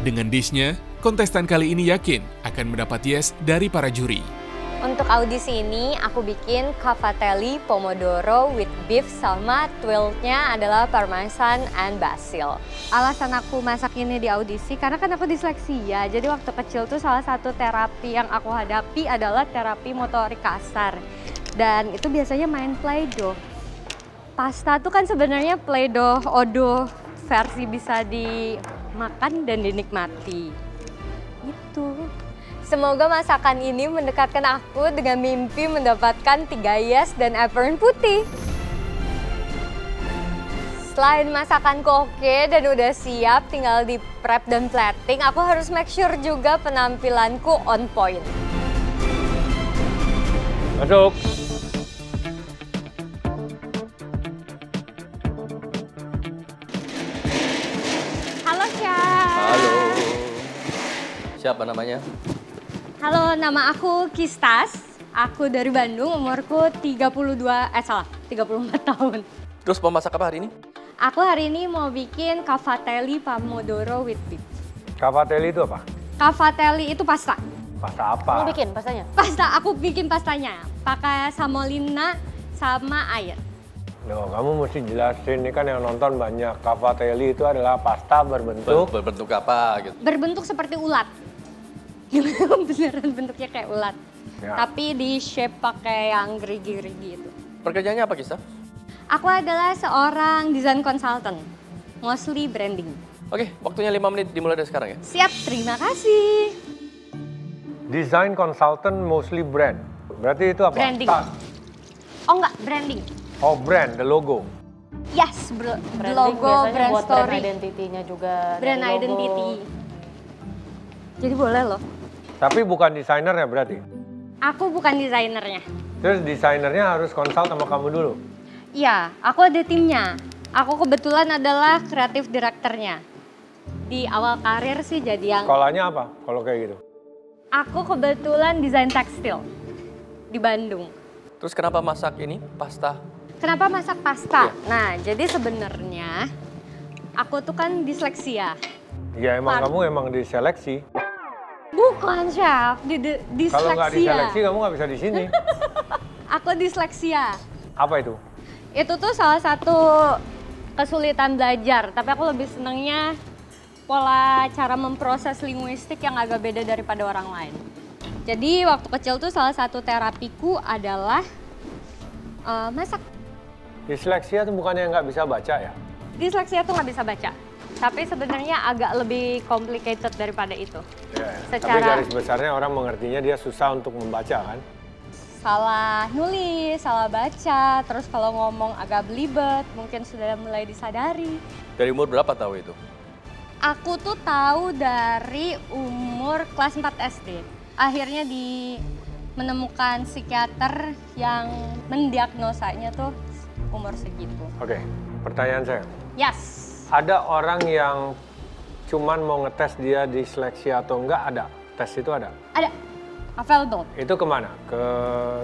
Dengan dishnya, kontestan kali ini yakin akan mendapat yes dari para juri. Untuk audisi ini, aku bikin cavatelli pomodoro with beef sama twilled-nya adalah parmesan and basil. Alasan aku masak ini di audisi karena kan aku disleksia. Jadi waktu kecil tuh salah satu terapi yang aku hadapi adalah terapi motorik kasar. Dan itu biasanya main Play-Doh. Pasta tuh kan sebenarnya Play-Doh, Odo versi bisa dimakan dan dinikmati. Gitu. Semoga masakan ini mendekatkan aku dengan mimpi mendapatkan 3 yes dan apron putih. Selain masakanku oke dan udah siap, tinggal di prep dan plating, aku harus make sure juga penampilanku on point. Masuk. Halo, Chef. Halo. Siapa namanya? Halo, nama aku Kistas. Aku dari Bandung, umurku 34 tahun. Terus mau masak apa hari ini? Aku hari ini mau bikin cavatelli pomodoro with beef. Cavatelli itu apa? Cavatelli itu pasta. Pasta apa? Mau bikin pastanya? Pasta, aku bikin pastanya. Pakai semolina sama air. Loh, kamu mesti jelasin, ini kan yang nonton banyak. Cavatelli itu adalah pasta berbentuk... Berbentuk apa gitu? Berbentuk seperti ulat. Beneran bentuknya kayak ulat. Ya. Tapi di shape pakai yang gerigi-gerigi itu. Pekerjaannya apa, Kisah? Aku adalah seorang design consultant, mostly branding. Oke, waktunya 5 menit dimulai dari sekarang ya. Siap, terima kasih. Design consultant mostly brand. Berarti itu apa? Branding. Tas. Oh enggak, branding. Oh, brand, the logo. Yes, Branding logo, biasanya brand buat story. brand identity-nya juga. Brand dari logo. identity. Jadi boleh loh. Tapi bukan desainernya berarti? Aku bukan desainernya. Terus desainernya harus konsult sama kamu dulu? Iya, aku ada timnya. Aku kebetulan adalah kreatif direkturnya. Di awal karir sih jadi yang... Sekolahnya apa kalau kayak gitu? Aku kebetulan desain tekstil di Bandung. Terus kenapa masak ini, pasta? Kenapa masak pasta? Iya. Nah, jadi sebenarnya aku tuh kan disleksia. Ya emang kamu emang diseleksi. Bukan, Chef. Disleksia. Kalau nggak diseleksi kamu nggak bisa di sini. Aku disleksia. Apa itu? Itu tuh salah satu kesulitan belajar. Tapi aku lebih senengnya pola cara memproses linguistik yang agak beda daripada orang lain. Jadi waktu kecil tuh salah satu terapiku adalah masak. Disleksia itu bukannya nggak bisa baca ya? Disleksia tuh nggak bisa baca. Tapi sebenarnya agak lebih complicated daripada itu. Ya, Secara- Tapi garis besarnya orang mengertinya dia susah untuk membaca kan? Salah nulis, salah baca, terus kalau ngomong agak belibet, mungkin sudah mulai disadari. Dari umur berapa tahu itu? Aku tuh tahu dari umur kelas 4 SD. Akhirnya menemukan psikiater yang mendiagnosanya tuh umur segitu. Oke, pertanyaan saya. Yes. Ada orang yang cuman mau ngetes dia disleksia atau enggak? Ada? Tes itu ada? Ada. Available. Itu kemana? Ke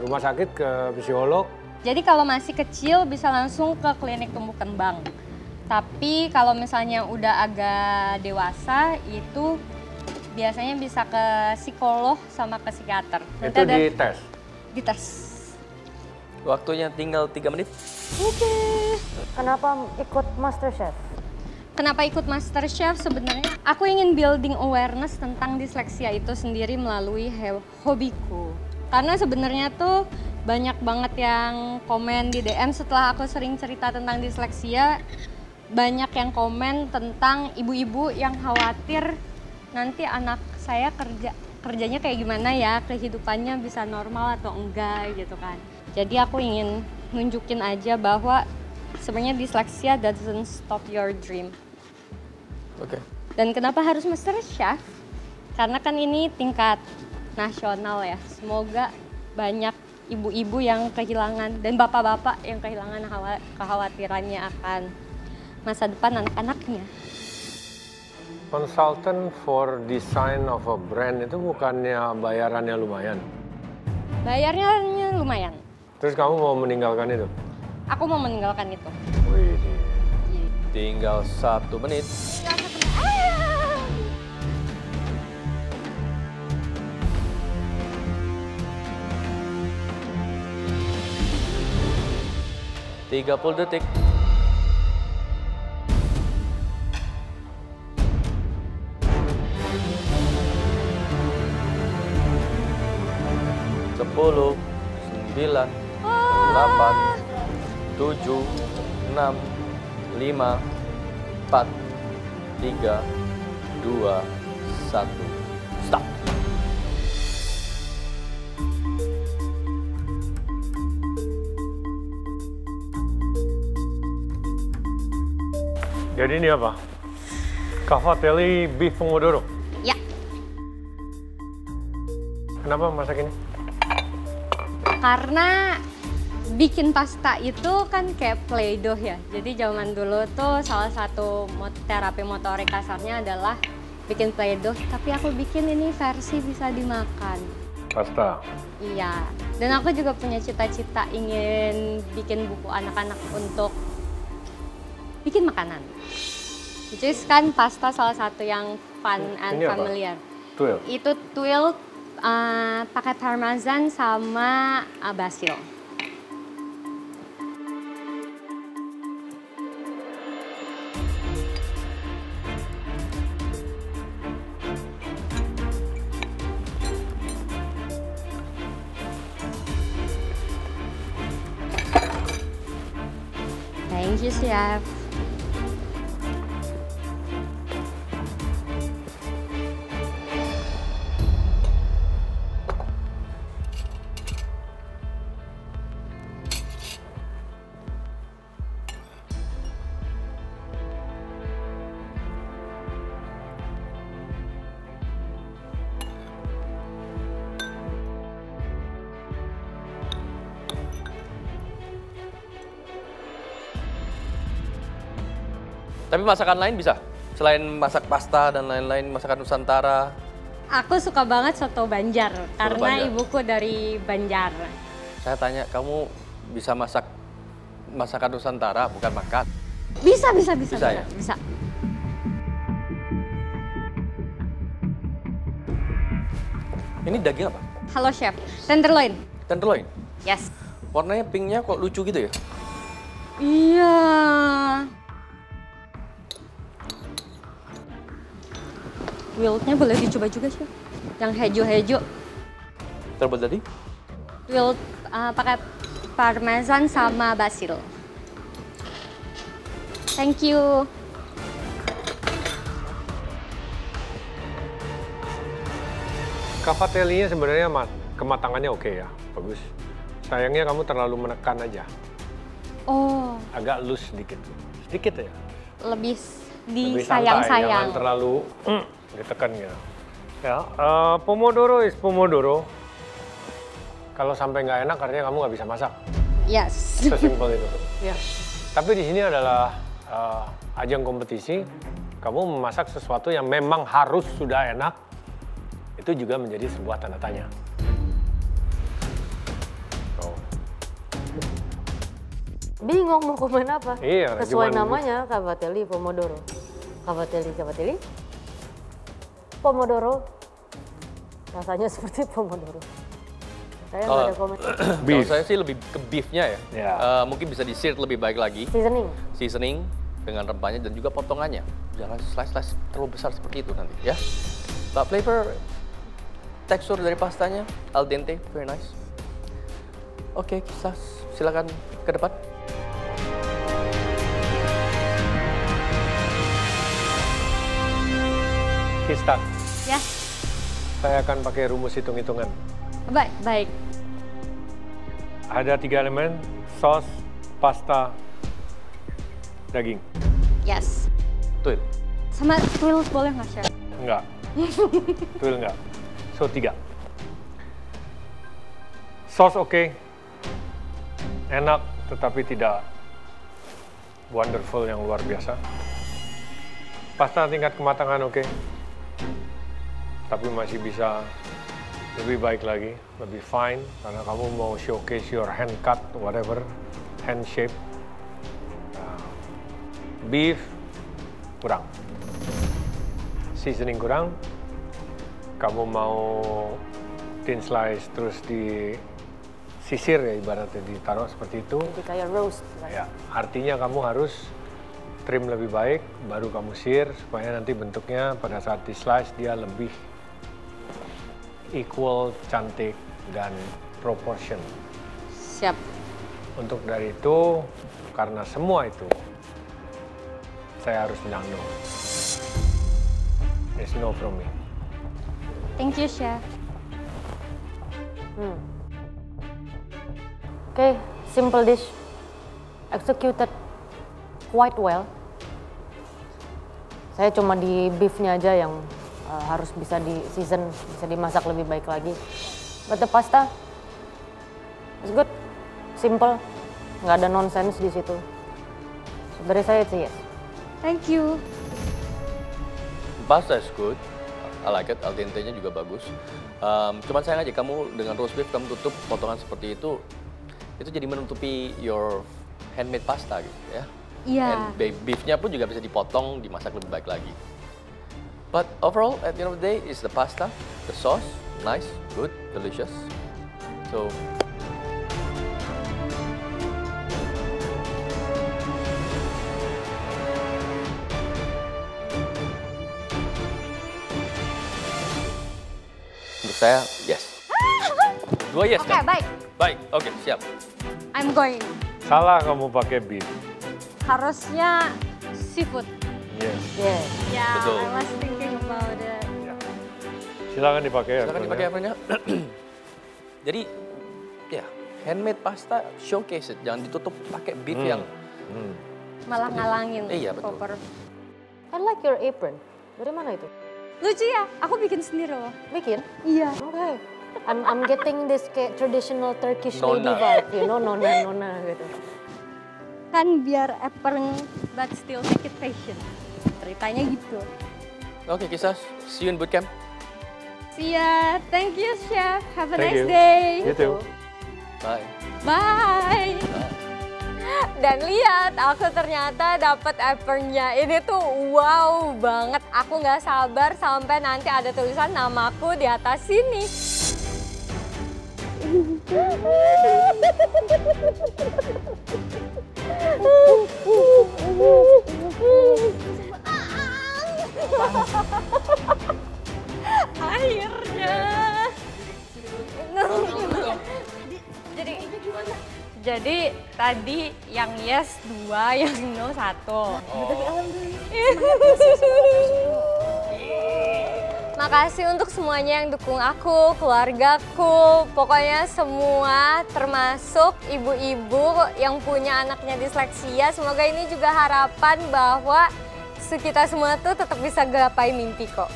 rumah sakit, ke psikolog? Jadi kalau masih kecil bisa langsung ke klinik tumbuh kembang. Tapi kalau misalnya udah agak dewasa itu biasanya bisa ke psikolog sama ke psikiater. Itu dites? Dites. Waktunya tinggal 3 menit. Oke. Kenapa ikut MasterChef? Kenapa ikut MasterChef? Sebenarnya aku ingin building awareness tentang disleksia itu sendiri melalui hobiku. Karena sebenarnya tuh banyak banget yang komen di DM setelah aku sering cerita tentang disleksia. Banyak yang komen tentang ibu-ibu yang khawatir nanti anak saya kerjanya kayak gimana ya, kehidupannya bisa normal atau enggak gitu kan. Jadi aku ingin nunjukin aja bahwa sebenarnya disleksia doesn't stop your dream. Oke. Dan kenapa harus MasterChef? Karena kan ini tingkat nasional ya. Semoga banyak ibu-ibu yang kehilangan dan bapak-bapak yang kehilangan kekhawatirannya akan masa depan anak-anaknya. Consultant for design of a brand itu bukannya bayarannya lumayan? Bayarnya lumayan. Terus kamu mau meninggalkan itu? Aku mau meninggalkan itu. Wih. Tinggal 1 menit. 30 detik. 10, 9, 8, 7, 6, 5, 4, 3, 2, 1. Stop. Jadi ini apa? Cavatelli beef pomodoro. Ya, Kenapa masak ini? karena bikin pasta itu kan kayak play-doh ya. Jadi zaman dulu tuh salah satu terapi motorik kasarnya adalah bikin play-doh. Tapi aku bikin ini versi bisa dimakan. Pasta. Iya, dan aku juga punya cita-cita ingin bikin buku anak-anak untuk bikin makanan. Which is kan pasta salah satu yang fun and Ini apa? familiar. Tuil. Itu tuil pakai parmesan sama basil. Thank you, Chef. Tapi masakan lain bisa? Selain masak pasta dan lain-lain, masakan Nusantara. Aku suka banget soto Banjar karena Banjar. ibuku dari Banjar. Saya tanya, kamu bisa masak masakan Nusantara, bukan makan? Bisa Bisa bisa. ya? Bisa. Ini daging apa? Halo Chef, tenderloin. Tenderloin. Yes. Warnanya pinknya kok lucu gitu ya? Iya. Wildnya boleh dicoba juga Chef. Yang hejo-hejo. Terbuat dari? Wild pakai parmesan sama basil. Thank you. Cavatelli-nya sebenarnya kematangannya oke ya, bagus. Sayangnya kamu terlalu menekan aja, Oh, agak loose sedikit. Sedikit ya. lebih Lebih santai, disayang-sayang. jangan terlalu ditekan ya. Ya, pomodoro is pomodoro. Kalau sampai nggak enak artinya kamu nggak bisa masak. Yes. Sesimpel itu. Ya. Tapi di sini adalah ajang kompetisi. Kamu memasak sesuatu yang memang harus sudah enak, itu juga menjadi sebuah tanda tanya. Oh. Bingung mau komen apa. Iya, Sesuai gimana? namanya, Cavatelli pomodoro. Cavatelli. Pomodoro. Rasanya seperti pomodoro. Saya nggak ada komen. Kalau saya sih lebih ke beefnya ya. Ya. Mungkin bisa di-sear lebih baik lagi. Seasoning. Dengan rempahnya dan juga potongannya. Jangan slice-slice terlalu besar seperti itu nanti ya. But flavor, tekstur dari pastanya al dente, very nice. Oke, kita silakan ke depan. Kista, Yes. saya akan pakai rumus hitung-hitungan. Baik. Ada 3 elemen, sos, pasta, daging. Yes. Tuh. Sama tuil boleh nggak Chef? Enggak. Tuil enggak. So 3. Sos oke. Enak tetapi tidak wonderful yang luar biasa. Pasta tingkat kematangan oke. Tapi masih bisa lebih baik lagi, lebih fine karena kamu mau showcase your hand cut whatever, hand shape. Beef kurang. Seasoning kurang. Kamu mau thin slice terus di sisir ya, ibaratnya ditaruh seperti itu. Jadi kayak roast. Ya, artinya kamu harus trim lebih baik, baru kamu sisir supaya nanti bentuknya pada saat di slice dia lebih equal, cantik, dan proportion. Siap. Untuk dari itu, karena semua itu, saya harus bilang no. It's no from me. Thank you, Chef. Okay, simple dish. Executed quite well. Saya cuma di beefnya aja yang harus bisa di season, bisa dimasak lebih baik lagi. But the pasta is good, simple, nggak ada nonsense di situ. Dari saya itu yes. Thank you. Pasta is good. I like it, al dente-nya juga bagus. Cuman sayang aja kamu dengan roast beef kamu tutup potongan seperti itu jadi menutupi your handmade pasta gitu ya. Iya. And beefnya pun juga bisa dipotong, dimasak lebih baik lagi. But overall, at the end of the day, is the pasta, the sauce, nice, good, delicious. So, untuk saya, yes. 2 yes Oke, kan? baik. Baik, oke, siap. I'm going. Salah kamu pakai beef. Harusnya seafood. Yes. Yes. Yeah, Betul. I was thinking about it. Ya. Silakan dipakai. Silakan dipakai apanya. Jadi, ya, handmade pasta showcase it. Jangan ditutup pakai beef yang Malah ngalangin. Iya, betul. koper. I like your apron. Dari mana itu? Lucu ya, aku bikin sendiri loh. Bikin? Iya. Okay. I'm getting this kayak traditional Turkish lady Nona. vibe, you know, nona gitu. Kan biar apron but still make it fashion. Ceritanya gitu. Oke, Kisah. See you in bootcamp. See ya. Thank you, Chef. Have a Thank nice you. day. You too. Bye. Bye. Dan lihat, aku ternyata dapat apronnya. Ini tuh wow banget. Aku nggak sabar sampai nanti ada tulisan namaku di atas sini. Akhirnya. Jadi tadi yang yes 2, yang no 1. Tapi makasih untuk semuanya yang dukung aku, keluargaku, pokoknya semua termasuk ibu-ibu yang punya anaknya disleksia. Semoga ini juga harapan bahwa kita semua tuh tetap bisa gapai mimpi kok.